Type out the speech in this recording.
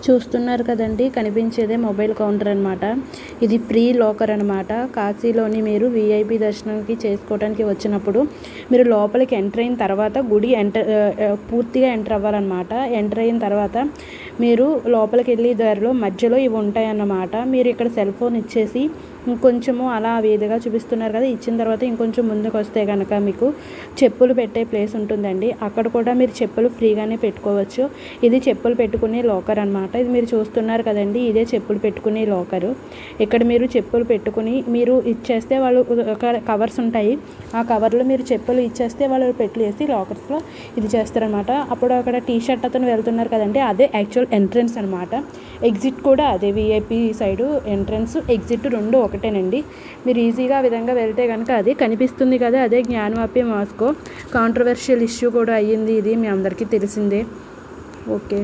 చూస్తున్నారు కదండి, కనిపించేదే mobile counter అనమాట. ఇది ఫ్రీ లాకర్ అనమాట. కాశీలోని మీరు వీఐపీ దర్శనంకి చేసుకోవడానికి వచ్చినప్పుడు మీరు లోపలికి ఎంటర్ అయిన తర్వాత గుడి పూర్తిగా ఎంటర్ అవ్వాలన్నమాట. ఎంటర్ అయిన తర్వాత మీరు లోపలికి వెళ్ళే దారిలో మధ్యలో ఇవి ఉంటాయన్నమాట. మీరు ఇక్కడ సెల్ ఫోన్ ఇచ్చేసి ఇంకొంచెము అలా వేదిగా చూపిస్తున్నారు కదా, ఇచ్చిన తర్వాత ఇంకొంచెం ముందుకు వస్తే కనుక మీకు చెప్పులు పెట్టే ప్లేస్ ఉంటుందండి. అక్కడ కూడా మీరు చెప్పులు ఫ్రీగానే పెట్టుకోవచ్చు. ఇది చెప్పులు పెట్టుకునే లాకర్ అనమాట. ఇది మీరు చూస్తున్నారు కదండి, ఇదే చెప్పులు పెట్టుకునే లాకరు. ఇక్కడ మీరు చెప్పులు పెట్టుకుని మీరు ఇచ్చేస్తే వాళ్ళు కవర్స్ ఉంటాయి. ఆ కవర్లో మీరు చెప్పులు ఇచ్చేస్తే వాళ్ళు పెట్టేసి లాకర్స్లో ఇది చేస్తారనమాట. అప్పుడు అక్కడ టీ షర్ట్ అతను వెళ్తున్నారు కదండి, అదే యాక్చువల్ ఎంట్రన్స్ అనమాట. ఎగ్జిట్ కూడా అదే, వీఐపీ సైడు ఎంట్రన్స్ ఎగ్జిట్ రెండు ఒకటేనండి. మీరు ఈజీగా ఆ విధంగా వెళ్తే కనుక అది కనిపిస్తుంది కదా, అదే జ్ఞానవాపి మాస్కో. కాంట్రవర్షియల్ ఇష్యూ కూడా అయ్యింది, ఇది మీ అందరికీ తెలిసిందే. ఓకే.